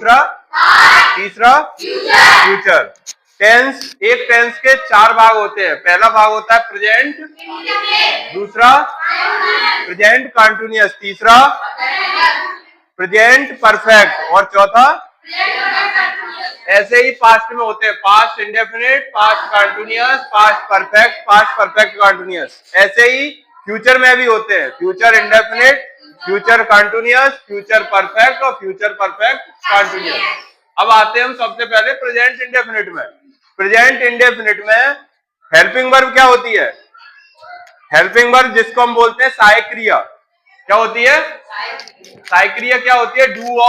दूसरा तीसरा future. Tense, एक टेंस के 4 भाग होते हैं। पहला भाग होता है प्रेजेंट, दूसरा प्रेजेंट कंटिन्यूअस, तीसरा प्रेजेंट परफेक्ट और चौथा ऐसे ही पास्ट में होते हैं, past indefinite, past continuous, past perfect, past perfect continuous. ऐसे ही फ्यूचर में भी होते हैं, future indefinite, future continuous, future perfect और फ्यूचर परफेक्ट कंटिन्यूअस। अब आते हैं हम सबसे पहले प्रेजेंट इंडेफिनिट में। प्रेजेंट इंडेफिनिट में हेल्पिंग वर्ब क्या होती है? हेल्पिंग वर्ब जिसको हम बोलते हैं सहायक क्रिया, क्या होती है? सहायक क्रिया क्या होती है? डू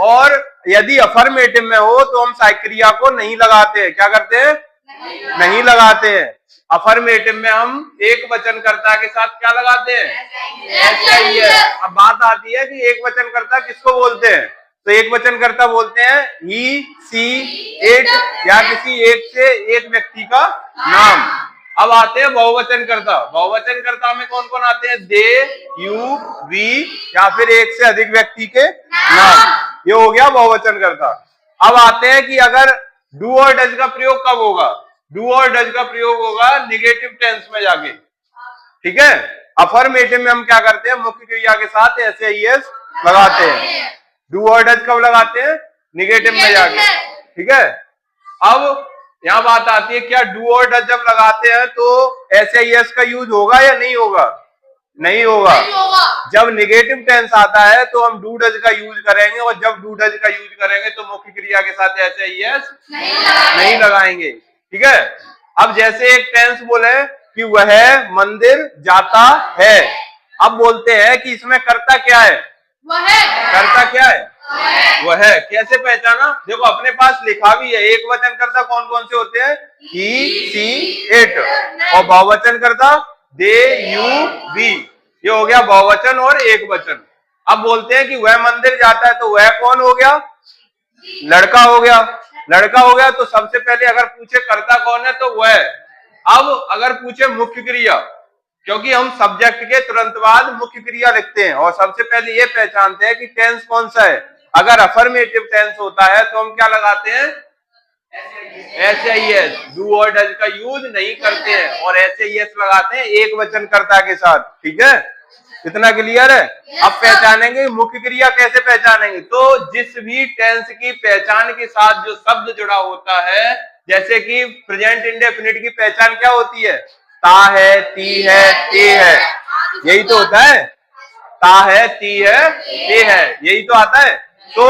और यदि अफर्मेटिव में हो तो हम सहायक क्रिया को नहीं लगाते हैं। क्या करते हैं? नहीं लगाते हैं। अफर्मेटिव में हम एक वचनकर्ता के साथ क्या लगाते हैं? ऐसा ही है। अब बात आती है कि एक वचनकर्ता किसको बोलते हैं? तो एक वचनकर्ता बोलते हैं ही, सी, इट या किसी एक से एक व्यक्ति का नाम। अब आते हैं बहुवचनकर्ता। बहुवचनकर्ता में कौन कौन आते हैं? दे, यू, वी या फिर एक से अधिक व्यक्ति के नाम। ये हो गया बहुवचनकर्ता। अब आते हैं कि अगर डू और डज का प्रयोग कब होगा? डू और डज का प्रयोग होगा निगेटिव टेंस में जाके, ठीक है। अफर्मेटिव में हम क्या करते हैं? मुख्य क्रिया के साथ ऐसे ही लगाते हैं। डू और डज कब लगाते हैं? निगेटिव में जाके, ठीक है। अब यहां बात आती है, क्या डू और डज जब लगाते हैं तो ऐसे यस का यूज होगा या नहीं होगा? नहीं होगा। जब निगेटिव टेंस आता है तो हम डू डज का यूज करेंगे और जब डू डज का यूज करेंगे तो मुख्य क्रिया के साथ ऐसे यस नहीं लगाएंगे, ठीक है। अब जैसे एक टेंस बोले कि वह मंदिर जाता है, अब बोलते हैं कि इसमें कर्ता क्या है? कर्ता क्या है? वह। कैसे पहचाना? देखो अपने पास लिखा भी है। एक वचनकर्ता कौन कौन से होते हैं? ही, सी, इट और बहुवचनकर्ता दे, यू, वी। ये हो गया बहुवचन और एक वचन। अब बोलते हैं कि वह मंदिर जाता है तो वह कौन हो गया? लड़का हो गया। लड़का हो गया तो सबसे पहले अगर पूछे कर्ता कौन है तो वह। अब अगर पूछे मुख्य क्रिया, क्योंकि हम सब्जेक्ट के तुरंत बाद मुख्य क्रिया लिखते हैं और सबसे पहले ये पहचानते हैं कि टेंस कौन सा है। अगर अफर्मेटिव टेंस होता है तो हम क्या लगाते हैं? ऐसे ही एस। डू और डज का यूज नहीं करते हैं और ऐसे ही एस लगाते हैं एक वचनकर्ता के साथ, ठीक है। इतना क्लियर है? अब पहचानेंगे मुख्य क्रिया कैसे पहचानेंगे? तो जिस भी टेंस की पहचान के साथ जो शब्द जुड़ा होता है, जैसे कि प्रेजेंट इंडेफिनिट की पहचान क्या होती है? ता है, ती है, ते है, यही तो होता है। ता है, ती है, ते है, यही तो आता है। तो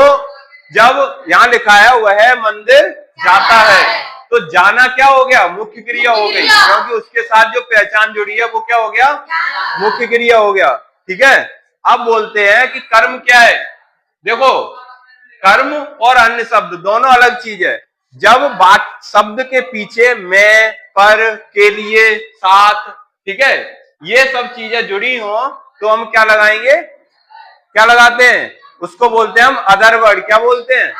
जब यहां लिखा है वह मंदिर जाता है तो जाना क्या हो गया? मुख्य क्रिया हो गई, क्योंकि उसके साथ जो पहचान जुड़ी है वो क्या हो गया? मुख्य क्रिया हो गया, ठीक है। अब बोलते हैं कि कर्म क्या है? देखो कर्म और अन्य शब्द दोनों अलग चीज है। जब बात शब्द के पीछे मैं, पर, के लिए, साथ, ठीक है, ये सब चीजें जुड़ी हो तो हम क्या लगाएंगे? क्या लगाते हैं? उसको बोलते हैं हम अदर वर्ड। क्या बोलते हैं?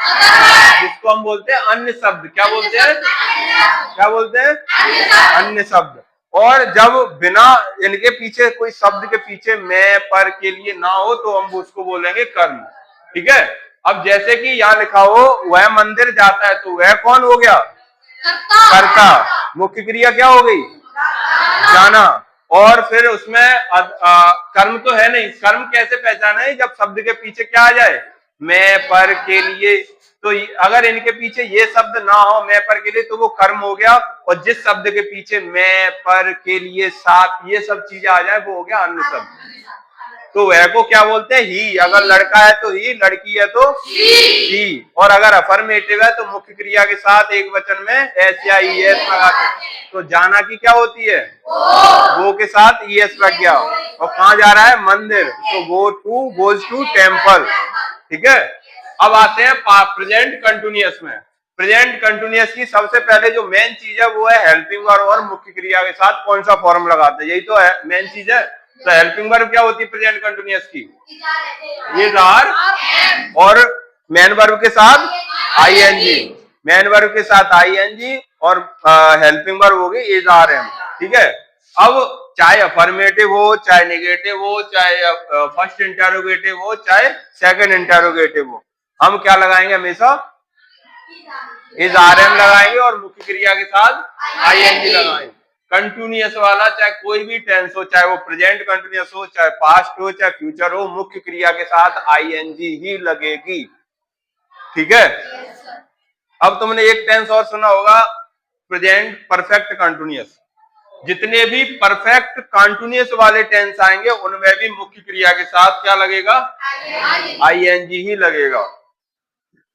जिसको हम बोलते हैं अन्य शब्द। क्या बोलते हैं? क्या बोलते हैं? अन्य शब्द। और जब बिना इनके पीछे कोई शब्द के पीछे मैं, पर, के लिए ना हो तो हम उसको बोलेंगे कर्म, ठीक है। अब जैसे कि यहाँ लिखा हो वह मंदिर जाता है तो वह कौन हो गया? कर्ता। मुख्य क्रिया क्या हो गई? जाना। और फिर उसमें कर्म तो है नहीं। कर्म कैसे पहचाने? जब शब्द के पीछे क्या आ जाए? मैं, पर, के लिए। तो अगर इनके पीछे ये शब्द ना हो मैं, पर, के लिए, तो वो कर्म हो गया। और जिस शब्द के पीछे मैं, पर, के लिए, साथ, ये सब चीजें आ जाए वो हो गया अन्य शब्द। तो वह को क्या बोलते हैं? ही। अगर लड़का है तो ही, लड़की है तो ही। और अगर अफर्मेटिव है तो मुख्य क्रिया के साथ एक वचन में एस या ई एस लगाते हैं। तो जाना की क्या होती है? वो के साथ ई एस लग गया। और कहाँ जा रहा है? मंदिर। तो go to, goes to temple, ठीक है। अब आते हैं प्रेजेंट कंटिन्यूअस में। प्रेजेंट कंटिन्यूअस की सबसे पहले जो मेन चीज है वो है हेल्पिंग वर्ब और मुख्य क्रिया के साथ कौन सा फॉर्म लगाते हैं, यही तो है मेन चीज है। तो हेल्पिंग वर्ब क्या होती है प्रेजेंट कंटिन्यूअस की? इज, आर और मेन वर्ब के साथ आईएनजी। मेन वर्ब के साथ आईएनजी और हेल्पिंग वर्ब होगी इज, आर, एम, ठीक है। अब चाहे अफर्मेटिव हो, चाहे नेगेटिव हो, चाहे फर्स्ट इंटेरोगेटिव हो, चाहे सेकंड इंटेरोगेटिव हो, हम क्या लगाएंगे हमेशा? इज RM लगाएंगे और मुख्य क्रिया के साथ ING लगाएंगे। कंटिन्यूअस वाला चाहे कोई भी टेंस हो, चाहे वो प्रेजेंट कंटिन्यूअस हो, चाहे पास्ट हो, चाहे फ्यूचर हो, मुख्य क्रिया के साथ ING ही लगेगी। ठीक है। अब तुमने एक टेंस और सुना होगा, प्रेजेंट परफेक्ट कंटिन्यूअस। जितने भी परफेक्ट कंटिन्यूअस वाले टेंस आएंगे उनमें भी मुख्य क्रिया के साथ क्या लगेगा? ING ही लगेगा।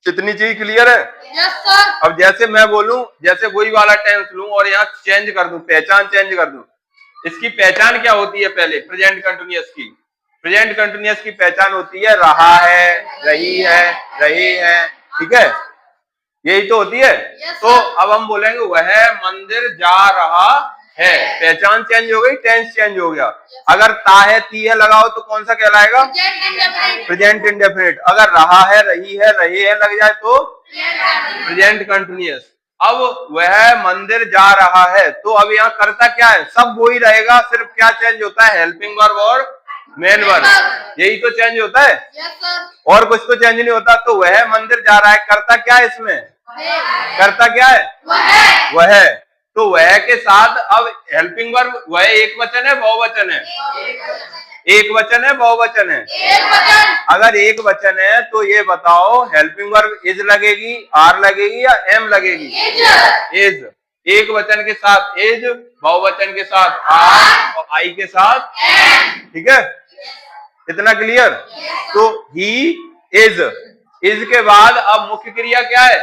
इतनी चीज क्लियर है? Yes sir. अब जैसे मैं बोलूं, जैसे वही वाला टेंस लूं और यहाँ चेंज कर दूं, पहचान चेंज कर दूं। इसकी पहचान क्या होती है? पहले प्रेजेंट कंटिन्यूअस की, प्रेजेंट कंटिन्यूअस की पहचान होती है रहा है, रही है, रहे हैं। ठीक है, यही तो होती है। तो अब हम बोलेंगे वह मंदिर जा रहा है, पहचान चेंज हो गई, टेंस चेंज हो गया। अगर ता है, ती है लगाओ तो कौन सा कहलाएगा? Present indefinite. अगर रहा है, रही है, रहे हैं लग जाए तो प्रेजेंट कंटिन्यूअस। अब वह मंदिर जा रहा है, तो अब यहाँ करता क्या है? सब वो ही रहेगा, सिर्फ क्या चेंज होता है? हेल्पिंग वर्ब और मेन वर्ब, यही तो चेंज होता है। और कुछ तो चेंज नहीं होता। तो वह मंदिर जा रहा है, करता क्या है इसमें? करता क्या है? वह। तो वह के साथ अब हेल्पिंग वर्ब, वह एक वचन है, बहुवचन है? एक वचन है, बहुवचन है? अगर एक वचन है तो ये बताओ हेल्पिंग वर्ब इज लगेगी, आर लगेगी या एम लगेगी? इज। एक वचन के साथ इज, बहुवचन के साथ आर और आई के साथ। ठीक है, इतना क्लियर? तो ही इज, इज के बाद अब मुख्य क्रिया क्या है?